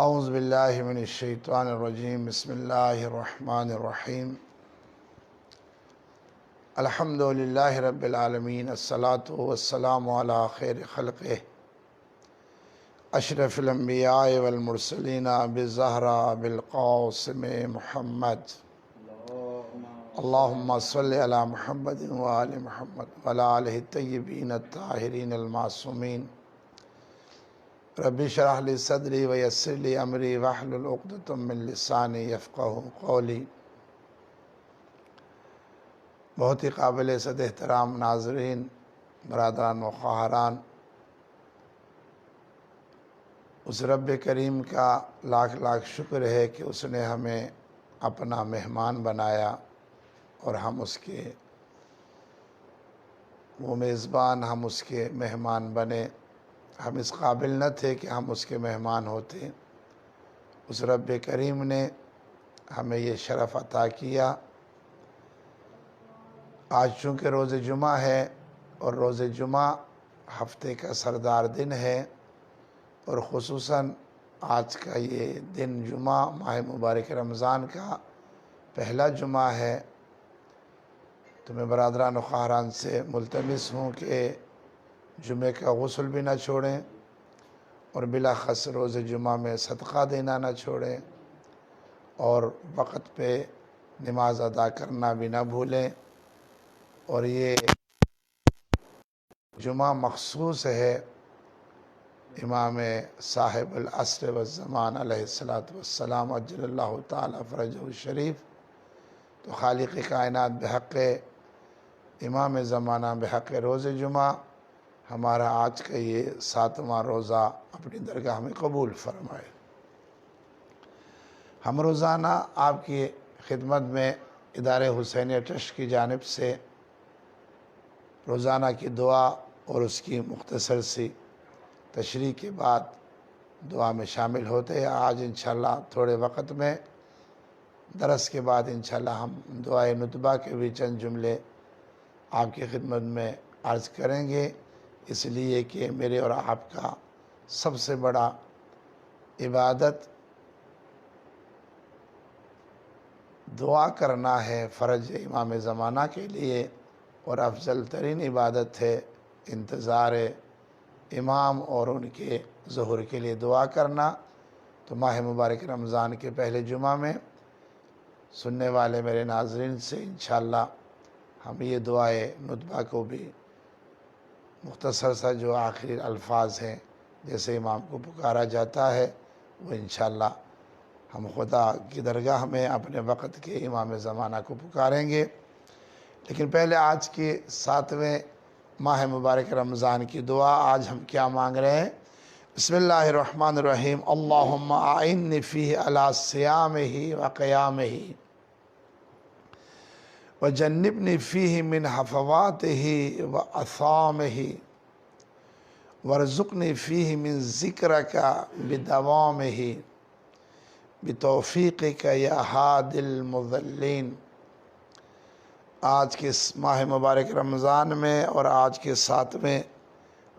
اعوذ باللہ من الشیطان الرجیم بسم اللہ الرحمن الرحیم الحمدللہ رب العالمین الصلاة والسلام علی خیر خلقہ اشرف الانبیاء والمرسلین بالزہرہ بالقاسم محمد اللہم صلی علی محمد وآل محمد وعلی آلہ الطیبین الطاہرین المعصومین رب اشرح لی صدری ویسر لی امری واحلل عقدۃ من لسانی یفقہوا قولی۔ بہت ہی قابل صد احترام ناظرین، برادران و خواہران، اس رب کریم کا لاکھ لاکھ شکر ہے کہ اس نے ہمیں اپنا مہمان بنایا اور ہم اس کے وہ میزبان، ہم اس کے مہمان بنے۔ ہم اس قابل نہ تھے کہ ہم اس کے مہمان ہوتے، اس رب کریم نے ہمیں یہ شرف عطا کیا۔ آج چونکہ روز جمعہ ہے اور روز جمعہ ہفتے کا سردار دن ہے، اور خصوصاً آج کا یہ دن جمعہ ماہ مبارک رمضان کا پہلا جمعہ ہے، تو میں برادران و خواہران سے ملتمس ہوں کہ جمعہ کا غسل بھی نہ چھوڑیں، اور بلاخص روز جمعہ میں صدقہ دینا نہ چھوڑیں، اور وقت پہ نماز ادا کرنا بھی نہ بھولیں۔ اور یہ جمعہ مخصوص ہے امام صاحب العصر والزمان علیہ السلام عجل اللہ تعالی فرجہ الشریف۔ تو خالق کائنات بحق امام زمانہ بحق روز جمعہ ہمارا آج کا یہ 7واں روزہ اپنی درگاہ میں قبول فرمائے۔ ہم روزانہ آپ کی خدمت میں ادارے حسینیہ ٹرسٹ کی جانب سے روزانہ کی دعا اور اس کی مختصر سی تشریح کے بعد دعا میں شامل ہوتے ہیں۔ آج انشاءاللہ تھوڑے وقت میں درس کے بعد انشاءاللہ ہم دعائے نطبہ کے بھی چند جملے آپ کی خدمت میں عرض کریں گے، اس لیے کہ میرے اور آپ کا سب سے بڑا عبادت دعا کرنا ہے، فرض امام زمانہ کے لیے، اور افضل ترین عبادت ہے انتظار امام اور ان کے ظہور کے لیے دعا کرنا۔ تو ماہ مبارک رمضان کے پہلے جمعہ میں سننے والے میرے ناظرین سے انشاءاللہ ہم یہ دعائے نطبہ کو بھی مختصر سا جو آخری الفاظ ہیں جیسے امام کو پکارا جاتا ہے وہ انشاءاللہ ہم خدا کی درگاہ میں اپنے وقت کے امام زمانہ کو پکاریں گے۔ لیکن پہلے آج کی 7ویں ماہ مبارک رمضان کی دعا آج ہم کیا مانگ رہے ہیں؟ بسم اللہ الرحمن الرحیم۔ اللہم اعنی فیہ علی صیامہ و قیامہ وجنبنی فیہ من حفواتہ و آثامہ وارزقنی فیہ من ذکرک بدوامہ بتوفیقک یا ہادی المضلین۔ آج کے ماہ مبارک رمضان میں اور آج کے 7ویں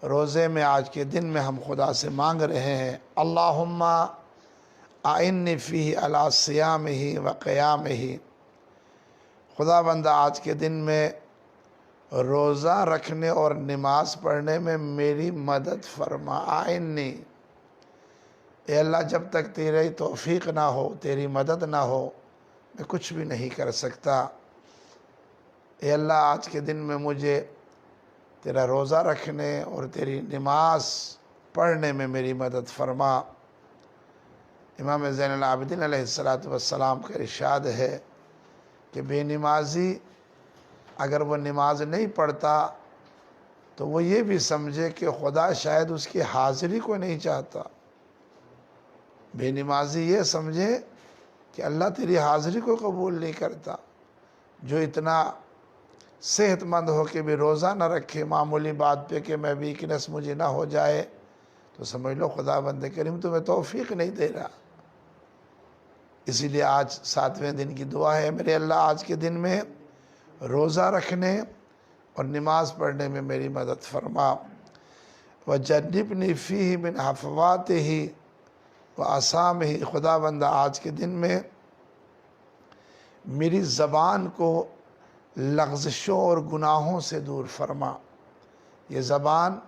روزے میں آج کے دن میں ہم خدا سے مانگ رہے ہیں، اللہم اعنی فیہ علی صیامہ و قیامہ۔ خدا بندہ آج کے دن میں روزہ رکھنے اور نماز پڑھنے میں میری مدد فرما۔ اعنی، اے اللہ جب تک تیری توفیق نہ ہو، تیری مدد نہ ہو، میں کچھ بھی نہیں کر سکتا۔ اے اللہ آج کے دن میں مجھے تیرا روزہ رکھنے اور تیری نماز پڑھنے میں میری مدد فرما۔ امام زین العابدین علیہ السلام کا ارشاد ہے کہ بے نمازی اگر وہ نماز نہیں پڑھتا تو وہ یہ بھی سمجھے کہ خدا شاید اس کی حاضری کو نہیں چاہتا۔ بے نمازی یہ سمجھے کہ اللہ تیری حاضری کو قبول نہیں کرتا۔ جو اتنا صحت مند ہو کے بھی روزہ نہ رکھے معمولی بات پہ کہ میں ویکنس مجھے نہ ہو جائے، تو سمجھ لو خدا بند کریم تمہیں توفیق نہیں دے رہا۔ اسی لیے آج 7ویں دن کی دعا ہے، میرے اللہ آج کے دن میں روزہ رکھنے اور نماز پڑھنے میں میری مدد فرما۔ وَجَنِّبْنِي فِيهِ مِنْ حَفَوَاتِهِ و آسام ہی، خدا بندہ آج کے دن میں میری زبان کو لغزشوں اور گناہوں سے دور فرما۔ یہ زبان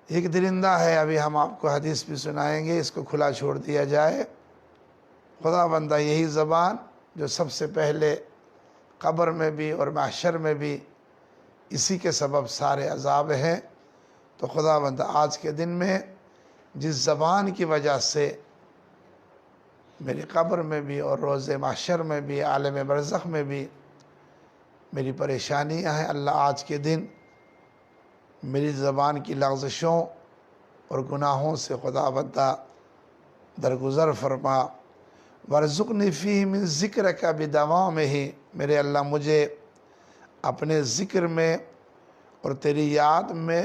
ایک درندہ ہے، ابھی ہم آپ کو حدیث بھی سنائیں گے، اس کو کھلا چھوڑ دیا جائے۔ خدا بندہ یہی زبان جو سب سے پہلے قبر میں بھی اور محشر میں بھی اسی کے سبب سارے عذاب ہیں، تو خدا بندہ آج کے دن میں جس زبان کی وجہ سے میری قبر میں بھی اور روز محشر میں بھی عالم برزخ میں بھی میری پریشانیاں ہیں، اللہ آج کے دن میری زبان کی لغزشوں اور گناہوں سے خدا بندہ درگزر فرما۔ وارزقنی فیہ من ذکرک بدوامہ، میرے اللہ مجھے اپنے ذکر میں اور تیری یاد میں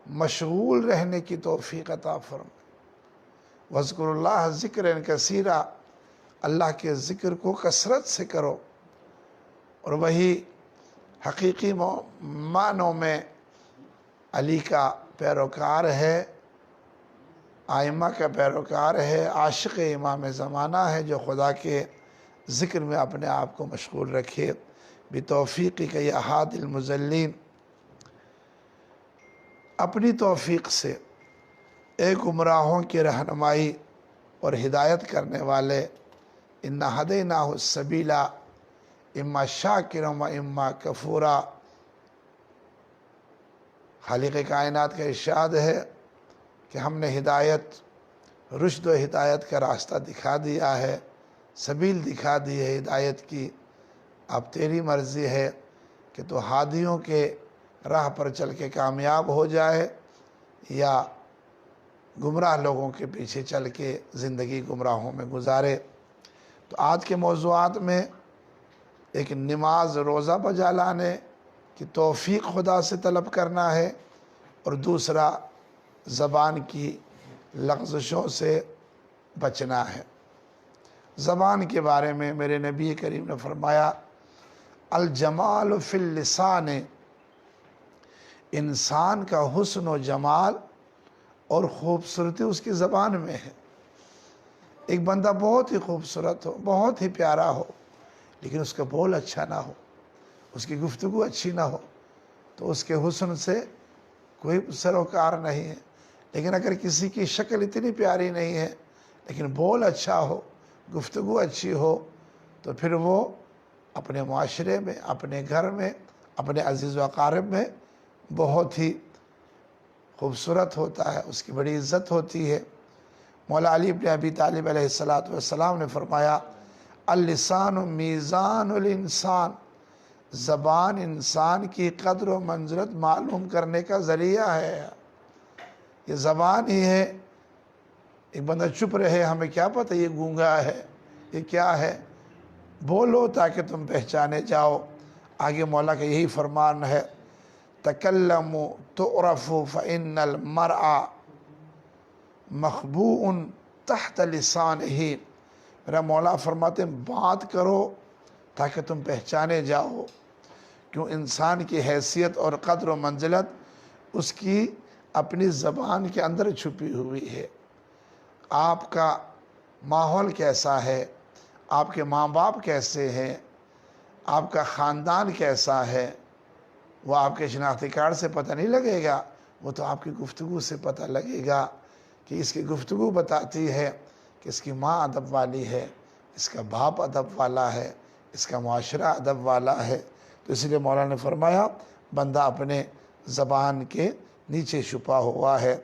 مشغول رہنے کی توفیق عطا فرما۔ وَاذْكُرُوا اللَّهَ ذِكْرًا كَثِيرًا، اللہ کے ذکر کو کثرت سے کرو، اور وہی حقیقی معنوں میں علی کا پیروکار ہے، آئمہ کا پیروکار ہے، عاشق امام زمانہ ہے، جو خدا کے ذکر میں اپنے آپ کو مشغول رکھے۔ بتوفیقک یا ہادی المضلین، اپنی توفیق سے اے گمراہوں کی رہنمائی اور ہدایت کرنے والے، اِنَّا ہَدَيْنَاهُ السَّبِيلَ اِمَّا شَاكِرًا وَإِمَّا كَفُورًا۔ خالق کائنات کا ارشاد ہے کہ ہم نے رشد و ہدایت کا راستہ دکھا دیا ہے، سبیل دکھا دی ہے ہدایت کی۔ اب تیری مرضی ہے کہ تو ہادیوں کے راہ پر چل کے کامیاب ہو جائے یا گمراہ لوگوں کے پیچھے چل کے زندگی گمراہوں میں گزارے۔ تو آج کے موضوعات میں ایک نماز روزہ بجا لانے کی توفیق خدا سے طلب کرنا ہے، اور دوسرا زبان کی لغزشوں سے بچنا ہے۔ زبان کے بارے میں میرے نبی کریم نے فرمایا، الجمال فی اللسان، انسان کا حسن و جمال اور خوبصورتی اس کی زبان میں ہے۔ ایک بندہ بہت ہی خوبصورت ہو، بہت ہی پیارا ہو، لیکن اس کا بول اچھا نہ ہو، اس کی گفتگو اچھی نہ ہو، تو اس کے حسن سے کوئی سروکار نہیں ہے۔ لیکن اگر کسی کی شکل اتنی پیاری نہیں ہے لیکن بول اچھا ہو، گفتگو اچھی ہو، تو پھر وہ اپنے معاشرے میں، اپنے گھر میں، اپنے عزیز و اقارب میں بہت ہی خوبصورت ہوتا ہے، اس کی بڑی عزت ہوتی ہے۔ مولا علی بن ابی طالب علیہ السلام نے فرمایا، اللسان میزان الانسان، زبان انسان کی قدر و منزلت معلوم کرنے کا ذریعہ ہے۔ یہ زبان ہی ہے، ایک بندہ چپ رہے، ہمیں کیا پتہ یہ گونگا ہے، یہ کیا ہے، بولو تاکہ تم پہچانے جاؤ۔ آگے مولا کا یہی فرمان ہے، تکلموا تعرفوا فإن المرء مخبوء تحت لسانہ۔ میرا مولا فرماتے ہیں بات کرو تاکہ تم پہچانے جاؤ، کیوں انسان کی حیثیت اور قدر و منزلت اس کی اپنی زبان کے اندر چھپی ہوئی ہے۔ آپ کا ماحول کیسا ہے، آپ کے ماں باپ کیسے ہیں، آپ کا خاندان کیسا ہے، وہ آپ کے شناختی کارڈ سے پتہ نہیں لگے گا، وہ تو آپ کی گفتگو سے پتہ لگے گا، کہ اس کی گفتگو بتاتی ہے کہ اس کی ماں ادب والی ہے، اس کا باپ ادب والا ہے، اس کا معاشرہ ادب والا ہے۔ تو اس لیے مولانا نے فرمایا بندہ اپنے زبان کے نیچے چھپا ہوا ہے۔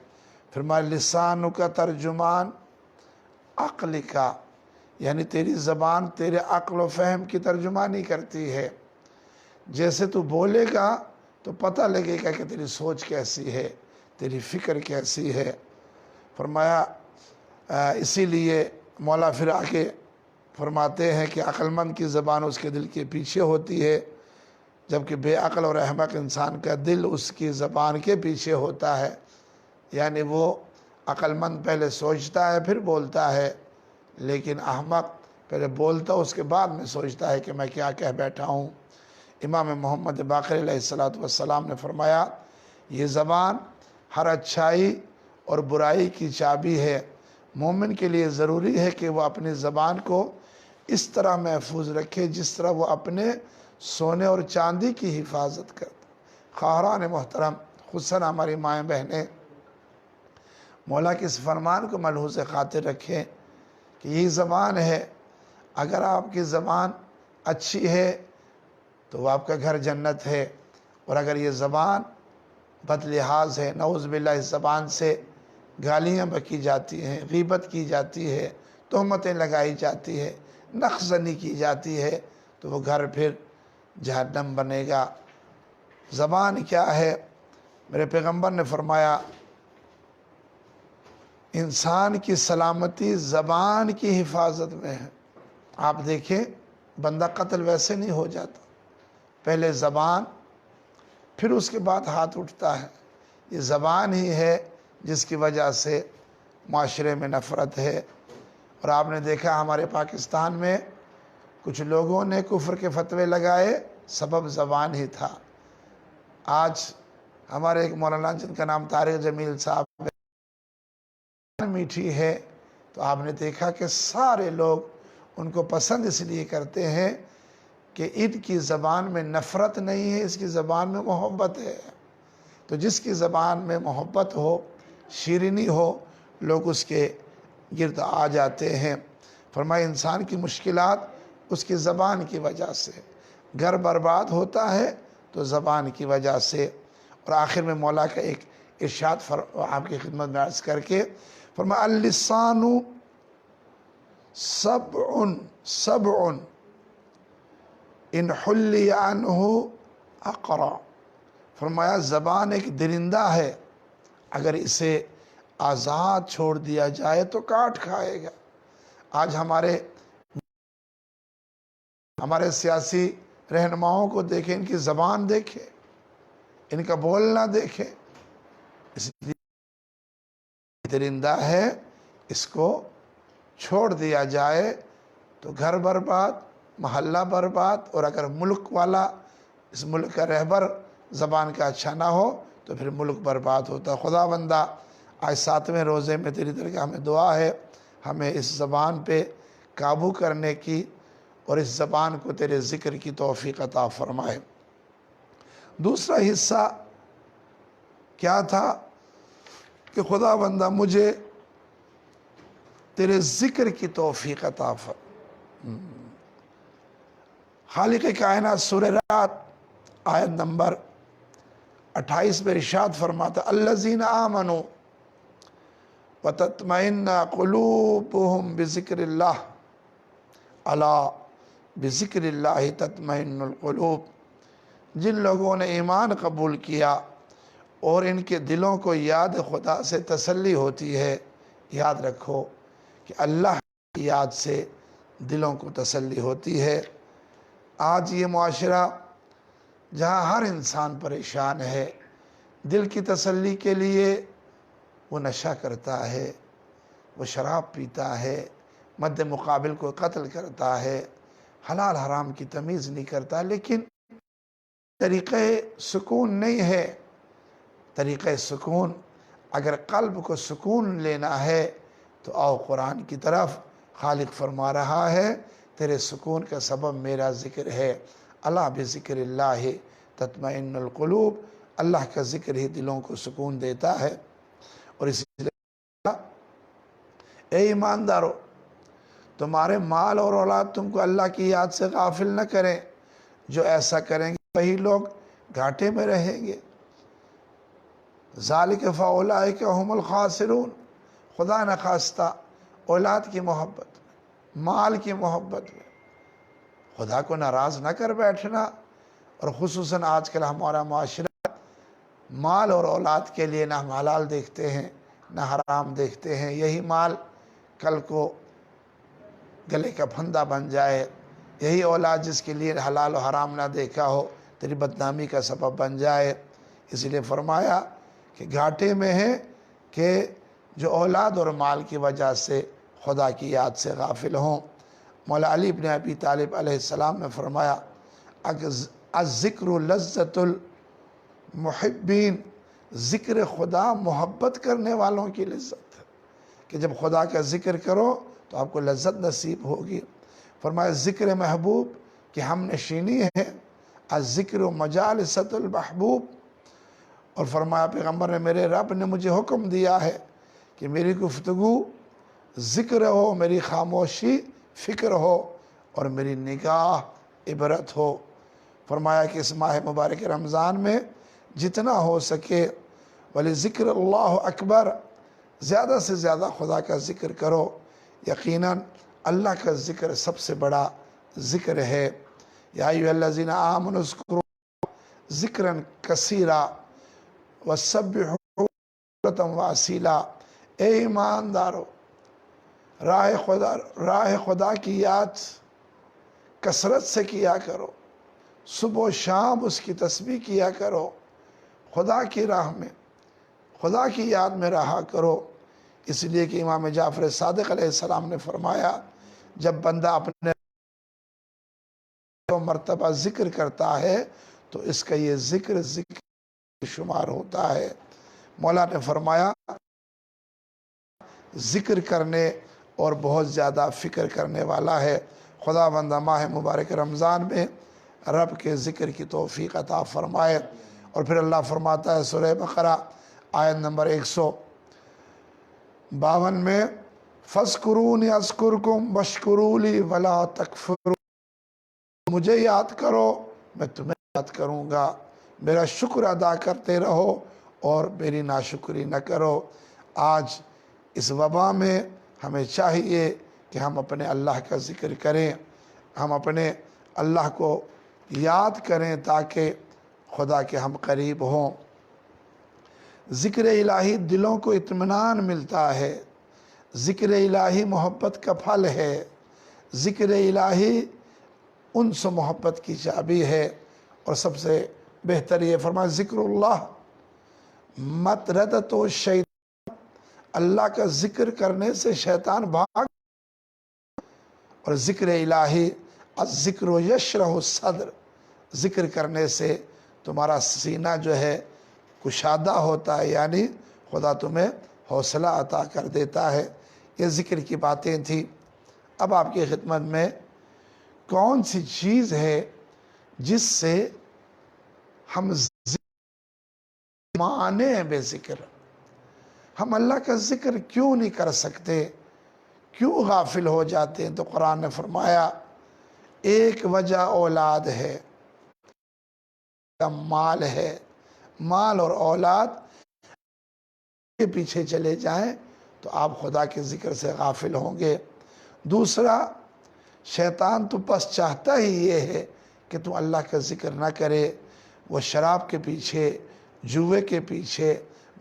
فرمایا لسانوں کا ترجمان عقل کا، یعنی تیری زبان تیرے عقل و فہم کی ترجمانی کرتی ہے۔ جیسے تو بولے گا تو پتہ لگے گا کہ تیری سوچ کیسی ہے، تیری فکر کیسی ہے۔ فرمایا اسی لیے مولا پھر آگے فرماتے ہیں کہ عقل مند کی زبان اس کے دل کے پیچھے ہوتی ہے، جبکہ بے عقل اور احمق انسان کا دل اس کی زبان کے پیچھے ہوتا ہے۔ یعنی وہ عقل مند پہلے سوچتا ہے پھر بولتا ہے، لیکن احمق پہلے بولتا اس کے بعد میں سوچتا ہے کہ میں کیا کہہ بیٹھا ہوں۔ امام محمد باقر علیہ السلام نے فرمایا، یہ زبان ہر اچھائی اور برائی کی چابی ہے۔ مومن کے لیے ضروری ہے کہ وہ اپنی زبان کو اس طرح محفوظ رکھے جس طرح وہ اپنے سونے اور چاندی کی حفاظت کرتا۔ خواہران محترم، خصوصاً ہماری مائیں بہنیں، مولا کے اس فرمان کو ملحوظ خاطر رکھیں کہ یہ زبان ہے، اگر آپ کی زبان اچھی ہے تو وہ آپ کا گھر جنت ہے، اور اگر یہ زبان بد لحاظ ہے، نعوذ باللہ، اس زبان سے گالیاں بکی جاتی ہیں، غیبت کی جاتی ہے، تہمتیں لگائی جاتی ہے، نقص-زنی کی جاتی ہے، تو وہ گھر پھر جہنم بنے گا۔ زبان کیا ہے؟ میرے پیغمبر نے فرمایا انسان کی سلامتی زبان کی حفاظت میں ہے۔ آپ دیکھیں، بندہ قتل ویسے نہیں ہو جاتا، پہلے زبان، پھر اس کے بعد ہاتھ اٹھتا ہے۔ یہ زبان ہی ہے جس کی وجہ سے معاشرے میں نفرت ہے۔ اور آپ نے دیکھا ہمارے پاکستان میں کچھ لوگوں نے کفر کے فتوے لگائے، سبب زبان ہی تھا۔ آج ہمارے ایک مولانا جن کا نام طارق جمیل صاحب میٹھی ہے، تو آپ نے دیکھا کہ سارے لوگ ان کو پسند اس لیے کرتے ہیں کہ ان کی زبان میں نفرت نہیں ہے، اس کی زبان میں محبت ہے۔ تو جس کی زبان میں محبت ہو، شیرینی ہو، لوگ اس کے گرد آ جاتے ہیں۔ فرمایا انسان کی مشکلات اس کی زبان کی وجہ سے، گھر برباد ہوتا ہے تو زبان کی وجہ سے۔ اور آخر میں مولا کا ایک ارشاد آپ کی خدمت میں عرض کر کے فرمایا اللسان سبع ان حلی عنہ اقرا۔ فرمایا زبان ایک درندہ ہے، اگر اسے آزاد چھوڑ دیا جائے تو کاٹ کھائے گا۔ آج ہمارے سیاسی رہنماؤں کو دیکھیں، ان کی زبان دیکھیں، ان کا بولنا دیکھیں، اس لیے درندہ ہے، اس کو چھوڑ دیا جائے تو گھر برباد، محلہ برباد، اور اگر ملک والا، اس ملک کا رہبر زبان کا اچھا نہ ہو تو پھر ملک برباد ہوتا۔ خدا بندہ آج 7ویں روزے میں تیری طرح ہمیں دعا ہے، ہمیں اس زبان پہ قابو کرنے کی اور اس زبان کو تیرے ذکر کی توفیق عطا فرمائے۔ دوسرا حصہ کیا تھا کہ خدا بندہ مجھے تیرے ذکر کی توفیق عطا فرمائے۔ خالق کائنات سورہ رات آیت نمبر 28 میں ارشاد فرماتا الذین آمنوا وتطمئن قلوبهم بذکر اللہ الا بذکر اللہ تطمئن القلوب۔ جن لوگوں نے ایمان قبول کیا اور ان کے دلوں کو یاد خدا سے تسلی ہوتی ہے، یاد رکھو کہ اللہ کی یاد سے دلوں کو تسلی ہوتی ہے۔ آج یہ معاشرہ جہاں ہر انسان پریشان ہے، دل کی تسلی کے لیے وہ نشہ کرتا ہے، وہ شراب پیتا ہے، مد مقابل کو قتل کرتا ہے، حلال حرام کی تمیز نہیں کرتا، لیکن طریقہ سکون نہیں ہے۔ طریقہ سکون، اگر قلب کو سکون لینا ہے تو آؤ قرآن کی طرف۔ خالق فرما رہا ہے تیرے سکون کا سبب میرا ذکر ہے۔ الا بذکر اللہ تطمئن القلوب، اللہ کا ذکر ہی دلوں کو سکون دیتا ہے۔ اور اس لیے اے ایماندارو، تمہارے مال اور اولاد تم کو اللہ کی یاد سے غافل نہ کریں۔ جو ایسا کریں گے وہی لوگ گھاٹے میں رہیں گے۔ ذالک فاولئک هم الخاسرون۔ خدا نخواستہ اولاد کی محبت، مال کی محبت میں خدا کو ناراض نہ کر بیٹھنا۔ اور خصوصاً آج کل ہمارا معاشرہ مال اور اولاد کے لیے نہ ہم حلال دیکھتے ہیں نہ حرام دیکھتے ہیں۔ یہی مال کل کو گلے کا پھندا بن جائے، یہی اولاد جس کے لیے حلال و حرام نہ دیکھا ہو تیری بدنامی کا سبب بن جائے۔ اس لیے فرمایا کہ گھاٹے میں ہے کہ جو اولاد اور مال کی وجہ سے خدا کی یاد سے غافل ہوں۔ مولا علی بن ابی طالب علیہ السلام نے فرمایا الذکر لذت المحبین ذکر خدا محبت کرنے والوں کی لذت ہے کہ جب خدا کا ذکر کرو تو آپ کو لذت نصیب ہوگی۔ فرمایا ذکر محبوب کہ ہم نشینی ہے، الذکر مجالست المحبوب، اور فرمایا پیغمبر نے میرے رب نے مجھے حکم دیا ہے کہ میری گفتگو ذکر ہو، میری خاموشی فکر ہو، اور میری نگاہ عبرت ہو۔ فرمایا کہ اس ماہ مبارک رمضان میں جتنا ہو سکے ولی ذکر اللہ اکبر، زیادہ سے زیادہ خدا کا ذکر کرو، یقیناً اللہ کا ذکر سب سے بڑا ذکر ہے۔ یا ایھا الذین آمنوا اذکروا ذکرا کثیرا وسبحوا بکرۃ واصیلا، اے ایماندارو راہ خدا کی یاد کثرت سے کیا کرو، صبح و شام اس کی تسبیح کیا کرو، خدا کی راہ میں خدا کی یاد میں رہا کرو۔ اس لیے کہ امام جعفر صادق علیہ السلام نے فرمایا جب بندہ اپنے مرتبہ ذکر کرتا ہے تو اس کا یہ ذکر شمار ہوتا ہے۔ مولا نے فرمایا ذکر کرنے اور بہت زیادہ فکر کرنے والا ہے۔ خدا بندہ ماہ مبارک رمضان میں رب کے ذکر کی توفیق عطا فرمائے۔ اور پھر اللہ فرماتا ہے سورہ بقرہ آیت نمبر 152 میں فَاذْكُرُونِي أَذْكُرْكُمْ وَاشْكُرُوا لِي وَلَا تَكْفُرُونِ، مجھے یاد کرو میں تمہیں یاد کروں گا، میرا شکر ادا کرتے رہو اور میری ناشکری نہ کرو۔ آج اس وبا میں ہمیں چاہیے کہ ہم اپنے اللہ کا ذکر کریں، ہم اپنے اللہ کو یاد کریں تاکہ خدا کے ہم قریب ہوں۔ ذکر الہی دلوں کو اطمینان ملتا ہے، ذکر الہی محبت کا پھل ہے، ذکر الہی انس و محبت کی چابی ہے۔ اور سب سے بہتر یہ فرمایا ذکر اللہ مطردۃ الشیطان، اللہ کا ذکر کرنے سے شیطان بھاگ، اور ذکر الہی الذکر یشرح الصدر، ذکر کرنے سے تمہارا سینہ جو ہے کشادہ ہوتا ہے، یعنی خدا تمہیں حوصلہ عطا کر دیتا ہے۔ یہ ذکر کی باتیں تھیں۔ اب آپ کی خدمت میں کون سی چیز ہے جس سے ہم مانے ہیں بے ذکر، ہم اللہ کا ذکر کیوں نہیں کر سکتے، کیوں غافل ہو جاتے ہیں؟ تو قرآن نے فرمایا ایک وجہ اولاد ہے، مال ہے، مال اور اولاد کے پیچھے چلے جائیں تو آپ خدا کے ذکر سے غافل ہوں گے۔ دوسرا، شیطان تو بس چاہتا ہی یہ ہے کہ تو اللہ کا ذکر نہ کرے، وہ شراب کے پیچھے، جوے کے پیچھے،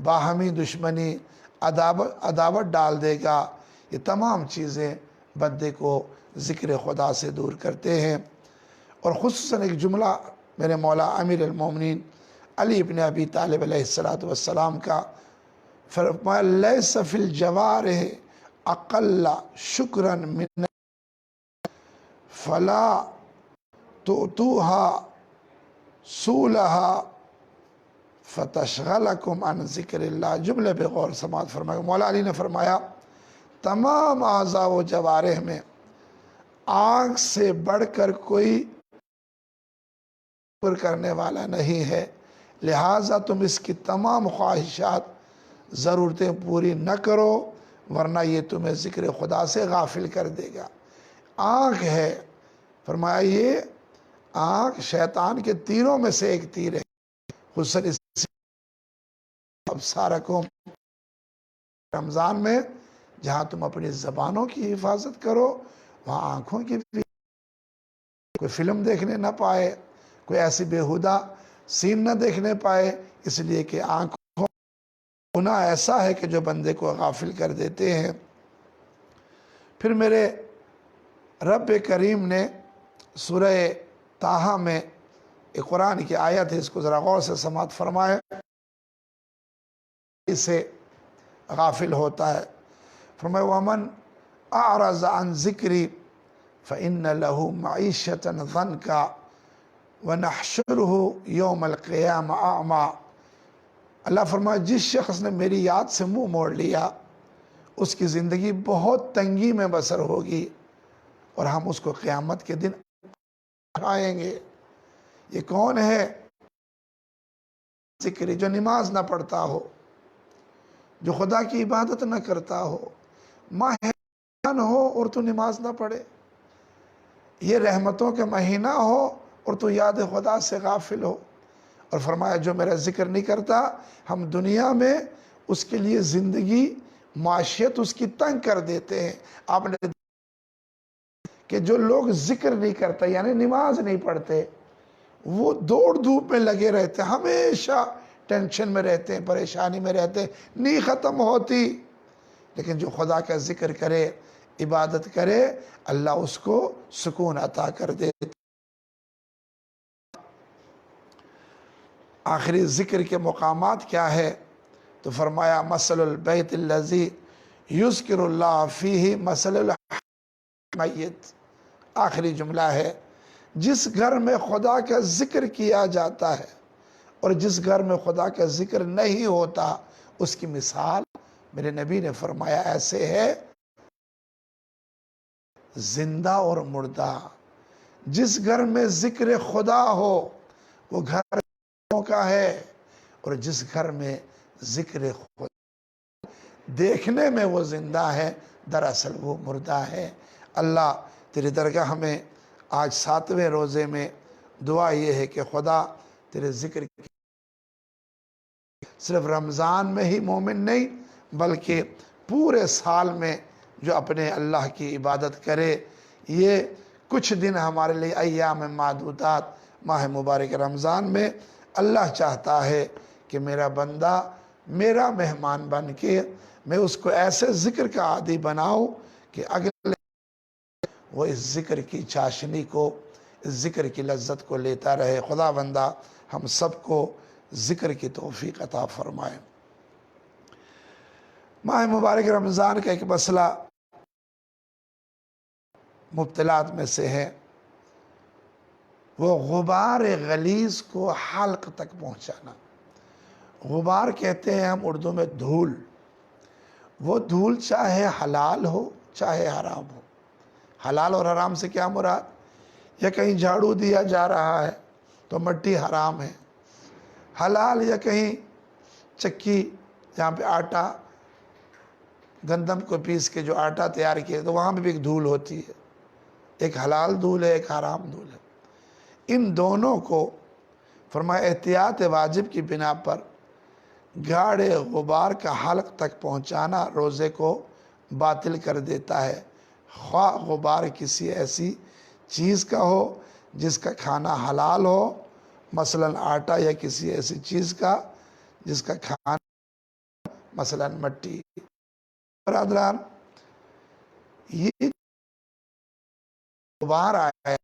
باہمی دشمنی، عداوت ڈال دے گا۔ یہ تمام چیزیں بندے کو ذکر خدا سے دور کرتے ہیں۔ اور خصوصاً ایک جملہ میرے مولا امیر المومنین علی ابن ابی طالب علیہ السلام کا، فرمایا لیس فی الجوارح اقل شکرا من فلا تؤتوها سولها فتشغلکم عن ذکر اللہ۔ جملے پہ غور سماعت فرمایا۔ مولا علی نے فرمایا تمام اعضاء و جوارح میں آنکھ سے بڑھ کر کوئی شکر کرنے والا نہیں ہے، لہٰذا تم اس کی تمام خواہشات ضرورتیں پوری نہ کرو ورنہ یہ تمہیں ذکر خدا سے غافل کر دے گا۔ آنکھ ہے، فرمایا یہ آنکھ شیطان کے تیروں میں سے ایک تیر ہے، خصوصاً ابصارکم، رمضان میں جہاں تم اپنی زبانوں کی حفاظت کرو وہاں آنکھوں کی بھی، کوئی فلم دیکھنے نہ پائے، کوئی ایسی بیہودہ سین نہ دیکھنے پائے، اس لیے کہ آنکھوں گناہ ایسا ہے کہ جو بندے کو غافل کر دیتے ہیں۔ پھر میرے رب کریم نے سورہ طٰہٰ میں ایک قرآن کی آیت ہے، اس کو ذرا غور سے سماعت فرمائے، اس سے غافل ہوتا ہے۔ فرمایا وَمَنْ أَعْرَضَ عَنْ ذِكْرِي فَإِنَّ لَهُ مَعِيشَةً ضَنْكًا وَنَحْشُرُهُ يَوْمَ الْقِيَامَةِ أَعْمَى۔ اللہ فرمایا جس شخص نے میری یاد سے منہ موڑ لیا اس کی زندگی بہت تنگی میں بسر ہوگی اور ہم اس کو قیامت کے دن اٹھائیں گے۔ یہ کون ہے؟ ذکر جو نماز نہ پڑھتا ہو، جو خدا کی عبادت نہ کرتا ہو، ماہ رمضان ہو اور تو نماز نہ پڑھے، یہ رحمتوں کے مہینہ ہو اور تو یاد خدا سے غافل ہو۔ اور فرمایا جو میرا ذکر نہیں کرتا ہم دنیا میں اس کے لیے زندگی معاشیت اس کی تنگ کر دیتے ہیں۔ آپ نے کہ جو لوگ ذکر نہیں کرتے یعنی نماز نہیں پڑھتے وہ دوڑ دھوپ میں لگے رہتے ہیں، ہمیشہ ٹینشن میں رہتے ہیں، پریشانی میں رہتے ہیں، نہیں ختم ہوتی۔ لیکن جو خدا کا ذکر کرے، عبادت کرے، اللہ اس کو سکون عطا کر دے۔ آخری ذکر کے مقامات کیا ہے؟ تو فرمایا مثل البیت الذی یذکر اللہ فیہ مثل المیت، آخری جملہ ہے جس گھر میں خدا کا ذکر کیا جاتا ہے اور جس گھر میں خدا کا ذکر نہیں ہوتا اس کی مثال میرے نبی نے فرمایا ایسے ہے زندہ اور مردہ۔ جس گھر میں ذکر خدا ہو وہ گھر کا ہے اور جس گھر میں ذکر خدا دیکھنے میں وہ زندہ ہے دراصل وہ مردہ ہے۔ اللہ تیری درگاہ ہمیں آج 7ویں روزے میں دعا یہ ہے کہ خدا تیرے ذکر کی صرف رمضان میں ہی مومن نہیں بلکہ پورے سال میں جو اپنے اللہ کی عبادت کرے۔ یہ کچھ دن ہمارے لیے ایام معدودات ماہ مبارک رمضان میں اللہ چاہتا ہے کہ میرا بندہ میرا مہمان بن کے میں اس کو ایسے ذکر کا عادی بناؤں کہ اگلے وہ اس ذکر کی چاشنی کو، اس ذکر کی لذت کو لیتا رہے۔ خدا بندہ ہم سب کو ذکر کی توفیق عطا فرمائے۔ ماہ مبارک رمضان کا ایک مسئلہ مبتلات میں سے ہے وہ غبار غلیظ کو حلق تک پہنچانا۔ غبار کہتے ہیں ہم اردو میں دھول، وہ دھول چاہے حلال ہو چاہے حرام ہو۔ حلال اور حرام سے کیا مراد؟ یا کہیں جھاڑو دیا جا رہا ہے تو مٹی حرام ہے، حلال یا کہیں چکی جہاں پہ آٹا گندم کو پیس کے جو آٹا تیار کیا تو وہاں بھی ایک دھول ہوتی ہے، ایک حلال دھول ہے ایک حرام دھول ہے۔ ان دونوں کو فرمایا احتیاط واجب کی بنا پر گاڑے غبار کا حلق تک پہنچانا روزے کو باطل کر دیتا ہے، خواہ غبار کسی ایسی چیز کا ہو جس کا کھانا حلال ہو، مثلا آٹا، یا کسی ایسی چیز کا جس کا کھانا مثلا مٹی۔ برادران یہ غبار آیا ہے،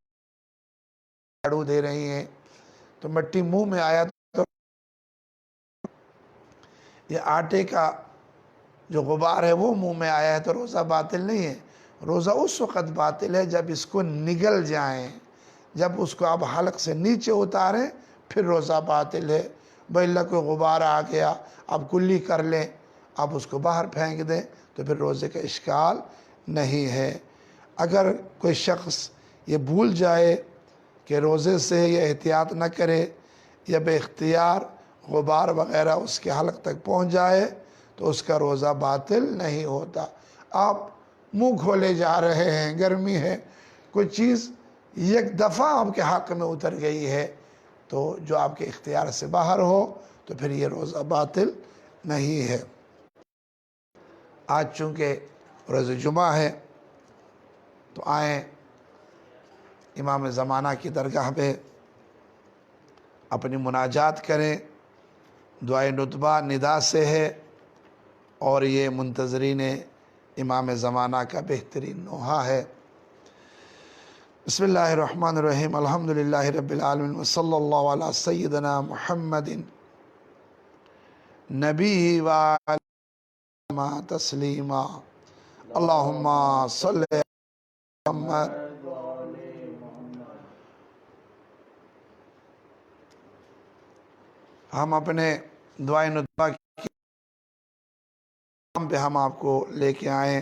جھاڑو دے رہی ہیں تو مٹی منہ میں آیا تو یہ آٹے کا جو غبار ہے وہ منہ میں آیا ہے تو روزہ باطل نہیں ہے۔ روزہ اس وقت باطل ہے جب اس کو نگل جائیں، جب اس کو آپ حلق سے نیچے اتاریں پھر روزہ باطل ہے۔ بھائی کوئی غبار آ گیا آپ کلی کر لیں، آپ اس کو باہر پھینک دیں تو پھر روزے کا اشکال نہیں ہے۔ اگر کوئی شخص یہ بھول جائے کہ روزے سے یہ احتیاط نہ کرے یا بے اختیار غبار وغیرہ اس کے حلق تک پہنچ جائے تو اس کا روزہ باطل نہیں ہوتا۔ آپ منہ کھولے جا رہے ہیں، گرمی ہے، کوئی چیز یک دفعہ آپ کے حق میں اتر گئی ہے تو جو آپ کے اختیار سے باہر ہو تو پھر یہ روزہ باطل نہیں ہے۔ آج چونکہ روز جمعہ ہے تو آئیں امام زمانہ کی درگاہ پہ اپنی مناجات کریں۔ دعائے ندبہ ندا سے ہے اور یہ منتظرین امام زمانہ کا بہترین نوحہ ہے۔ بسم اللہ الرحمن الرحیم، الحمدللہ رب العالمین، وصلی اللہ علی سیدنا محمد نبی و علیہ تسلیما، اللہم صلی علی محمد۔ ہم اپنے دعائے ندبہ کے نام پہ ہم آپ کو لے کے آئیں۔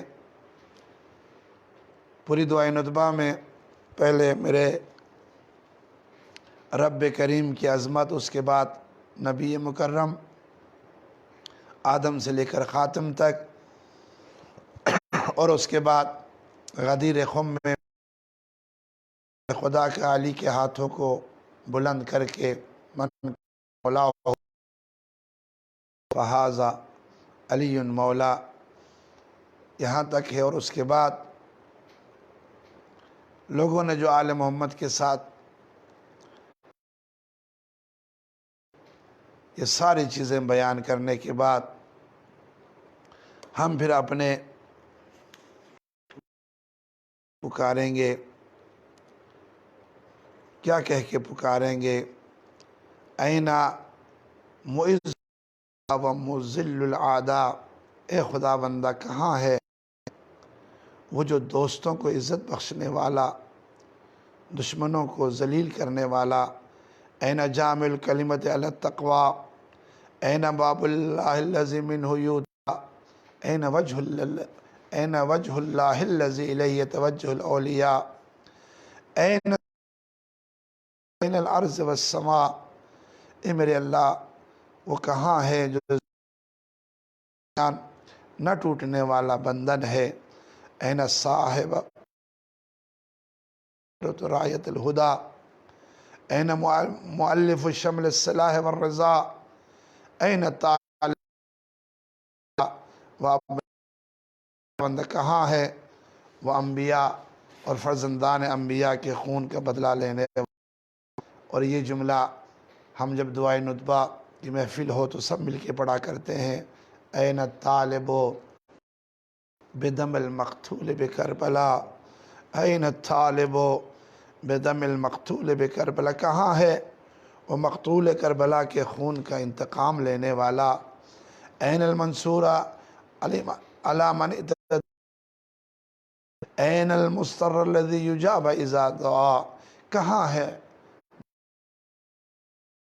پوری دعائے ندبہ میں پہلے میرے رب کریم کی عظمت، اس کے بعد نبی مکرم آدم سے لے کر خاتم تک، اور اس کے بعد غدیر خم میں خدا کے علی کے ہاتھوں کو بلند کر کے من مولا فہذا علی مولا یہاں تک ہے۔ اور اس کے بعد لوگوں نے جو آل محمد کے ساتھ یہ ساری چیزیں بیان کرنے کے بعد ہم پھر اپنے پکاریں گے، کیا کہہ کے پکاریں گے؟ اینا معز و مذل العاداء، اے خدا بندہ کہاں ہے وہ جو دوستوں کو عزت بخشنے والا، دشمنوں کو ذلیل کرنے والا؟ اینا جامع الکلمت علی التقوی، اینا باب اللہ الذی منہ یودع، اینا وجہ اللہ الذی الیہ توجہ الاولیاء، اینا بین الارض والسماء، اے میرے اللہ وہ کہاں ہے جو نہ ٹوٹنے والا بندھن ہے؟ اینا صاحب رایت الہدا، اینا مؤلف شمل الصلاح والرضا، اینا طالب بندہ کہاں ہے وہ انبیاء اور فرزندان انبیاء کے خون کا بدلہ لینے؟ اور یہ جملہ ہم جب دعائے ندبہ کی محفل ہو تو سب مل کے پڑھا کرتے ہیں، این الطالب بدم المقتول بکربلا، این الطالب بدم المقتول بکربلا، کہاں ہے وہ مقتول کربلا کے خون کا انتقام لینے والا؟ این المنصور علی من اعتدى، این المستر الذي یجاب اذا دعا، کہاں ہے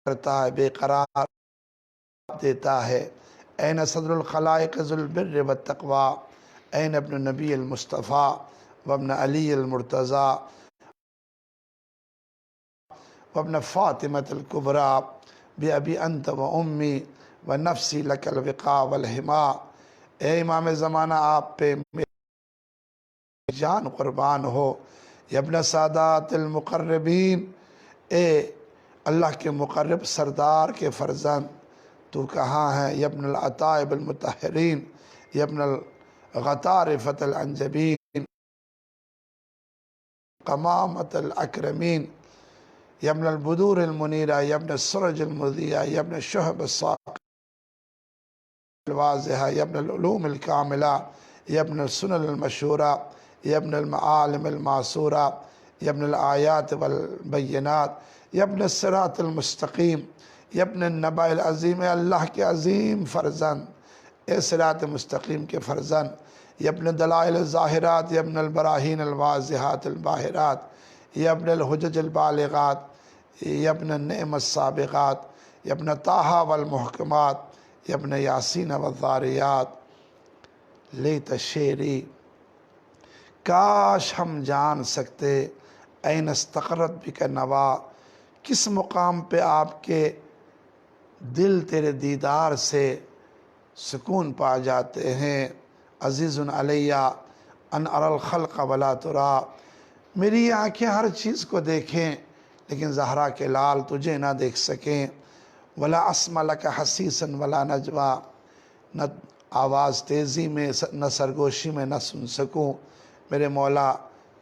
کرتا ہے بے قرار دیتا ہے؟ این صدر الخلائق ذو البر والتقوی، این ابن نبی المصطفیٰ وابن علی المرتضی وابن فاطمة الکبریٰ بأبی انت و امی و نفسی لک الوقاء والحما، اے امام زمانہ آپ پہ میری جان قربان ہو، یا ابن سادات المقربین، اے اللہ کے مقرب سردار کے فرزند تو کہاں ہے؟ یا ابن العطائب المطہرین، یا ابن الغطارفۃ الانجبین، قمامۃ الاکرمین، یا ابن البدور المنیرہ، یا ابن السرج المضیہ، یا ابن الشہب الساق الواضحہ، یا ابن العلوم الکاملہ، یا ابن السنن المشہورہ، یا ابن المعالم المعصورہ، یا ابن الآیات والبینات، یا ابن الصراط المستقیم، یا ابن النبع العظیم، اے اللہ کے عظیم فرزند، اے صراط مستقیم کے فرزند، یا ابن دلائل الظاہرات، یا ابن البراہین الواضحات الباہرات، یا ابن الحجج البالغات، یا ابن النعم السابقات، یا ابن طٰہٰ والمحکمات، یا ابن یاسین والذاریات، لیت شعری، کاش ہم جان سکتے این استقرت بک نوا، کس مقام پہ آپ کے دل تیرے دیدار سے سکون پا جاتے ہیں۔ عزیز علیہ ان اری الخلق ولا ترا، میری آنکھیں ہر چیز کو دیکھیں لیکن زہرا کے لال تجھے نہ دیکھ سکیں۔ ولا اسمع لک حسیسا ولا نجوا، نہ آواز تیزی میں نہ سرگوشی میں نہ سن سکوں۔ میرے مولا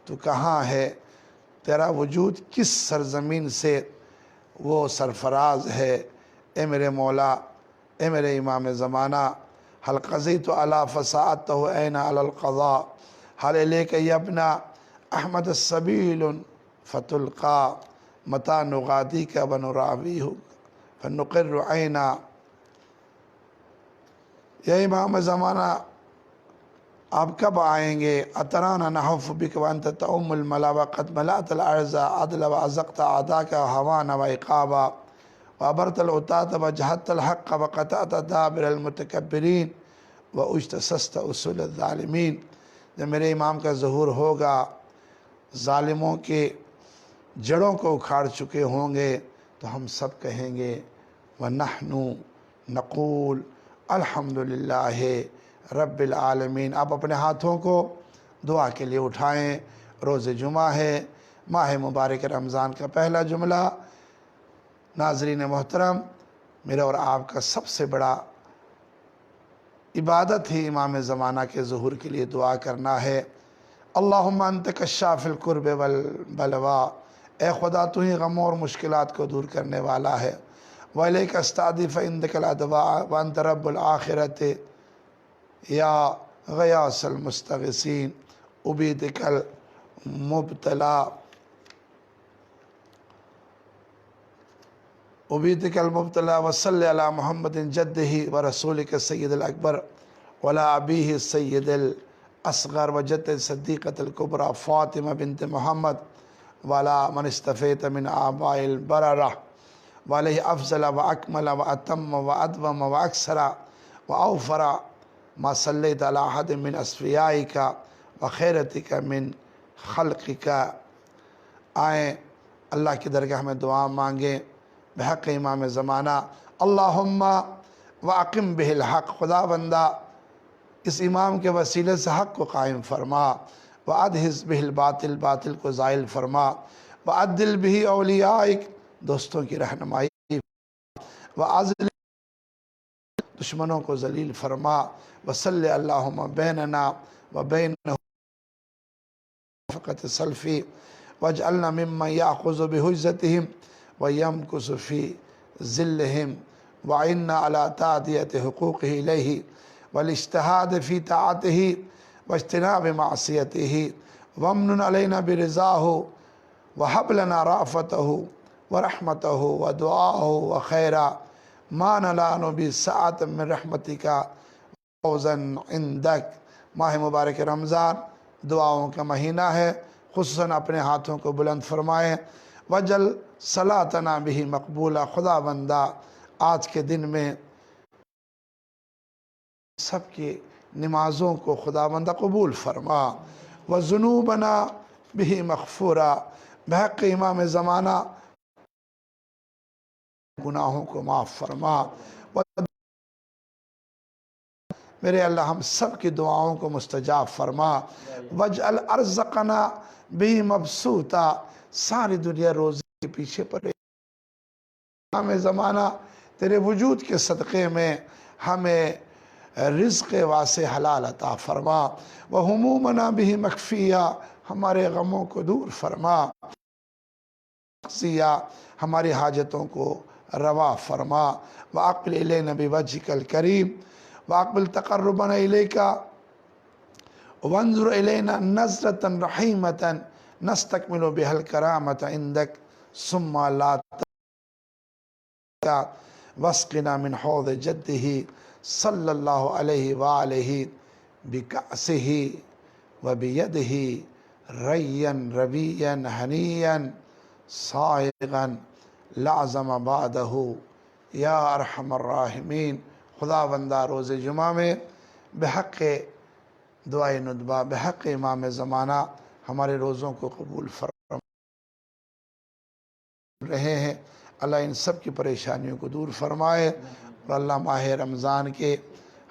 تو کہاں ہے؟ تیرا وجود کس سرزمین سے وہ سرفراز ہے؟ اے میرے مولا، اے میرے امام زمانہ، حل قضیت علی فساعتہ این علی القضاء، حل الیک یا ابن احمد السبیل فتلقا، متی نغادیک ونراویہ فنقر عینا، یا امام زمانہ آپ کب آئیں گے؟ اترانا نحف بک وانت تعم الملا وقد ملأت الارض عدل وازقت اعداک هوانا وعقابا، وابرت العطاة وجهدت الحق وقطعت دابر المتکبرین واجتثثت اصول الظالمین۔ جب میرے امام کا ظہور ہوگا ظالموں کے جڑوں کو اکھاڑ چکے ہوں گے تو ہم سب کہیں گے وَنَحْنُ نقول الحمدللہ رب العالمین۔ آپ اپنے ہاتھوں کو دعا کے لیے اٹھائیں، روز جمعہ ہے، ماہ مبارک رمضان کا پہلا جملہ۔ ناظرین محترم، میرے اور آپ کا سب سے بڑا عبادت ہی امام زمانہ کے ظہور کے لیے دعا کرنا ہے۔ اللہم انت کشاف الکرب والبلوا، اے خدا تو ہی غموں اور مشکلات کو دور کرنے والا ہے۔ وَإِلَيْكَ اسْتَعْدِي فَإِنْدَكَ الْأَدْوَاءُ وَأَنْتَ رَبُّ الْآخِرَةِ یا غیاث المستغیثین عبیدک المبتلا وصلی علی محمد جدہ ورسولک السید الاکبر وعلی ابیہ السید الاصغر وجد صدیقۃ الکبریٰ فاطمہ بنت محمد وعلی من استفیت من آباء البررہ وعلیہ افضل واکمل واتم وادوم واکثر واوفر ما صلیت علی احد من اصفیائک وخیرتک من خلقک۔ آئیں اللہ کی درگاہ میں دعا مانگیں بحق امام زمانہ۔ اللہم واقم بہ الحق، خدا بندہ اس امام کے وسیلے سے حق کو قائم فرما، وادھز بہ الباطل، باطل کو زائل فرما، وعدل بہ اولیائک، دوستوں کی رہنمائی، وعزل دشمنوں کو ذلیل فرما، وصلی اللہم بیننا وبینہ فقط سلفی، واجعلنا ممن یاخذ بحجتہم ویمکث فی ظلہم، وعنا علی تعدیت حقوقہ الیہ والاجتہاد فی طاعتہ واجتناب معصیتہ، وامنن علینا برضاہ وہب لنا رأفتہ ورحمتہ ودعاہ وخیرہ ما نلان بسعۃ من رحمتک فوزا عندک۔ ماہ مبارک رمضان دعاؤں کا مہینہ ہے، خصوصاً اپنے ہاتھوں کو بلند فرمائیں۔ وجل صلاتنا بھی مقبولہ، خدا بندہ آج کے دن میں سب کی نمازوں کو خدا بندہ قبول فرما، وذنوبنا بھی مغفورہ، بحق امام زمانہ گناہوں کو معاف فرما۔ میرے اللہ ہم سب کی دعاؤں کو مستجاب فرما، وجعل ارزقنا بھی مبسوطہ، ساری دنیا روزی کے پیچھے پڑے، امام زمانہ تیرے وجود کے صدقے میں ہمیں رزق واسع حلال عطا فرما، وہمومنا بھی مکفیہ، ہمارے غموں کو دور فرما، ہماری حاجتوں کو روا فرما، وَأَقْبِلْ إِلَيْنَا بِوَجْهِكَ الْكَرِيمِ وَأَقْبِلْ تَقَرُّبَنَا إِلَيْكَ وَانظُرْ إِلَيْنَا نَظْرَةً رَحِيمَةً نَسْتَكْمِلُ بِهَا الْكَرَامَةَ عِنْدَكَ ثُمَّ لَا وَاسْقِنَا مِنْ حوض جدہ صلی اللہ علیہ وآلہ بِكَأْسِهِ وَبِيَدِهِ رَيًّا رَوِيًّا ہنیًّا صائغا لعظم بعدہ یا ارحم الراحمین۔ خدا بندہ روز جمعہ میں بحق دعائے ندبہ، بحق امام زمانہ ہمارے روزوں کو قبول فرما رہے ہیں۔ اللہ ان سب کی پریشانیوں کو دور فرمائے، اور اللہ ماہ رمضان کے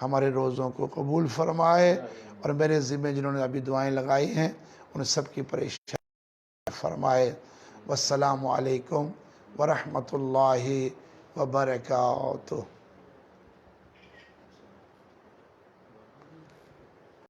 ہمارے روزوں کو قبول فرمائے، اور میرے ذمہ جنہوں نے ابھی دعائیں لگائی ہیں ان سب کی پریشانی فرمائے۔ والسلام علیکم ورحمۃ اللہ وبرکاتہ۔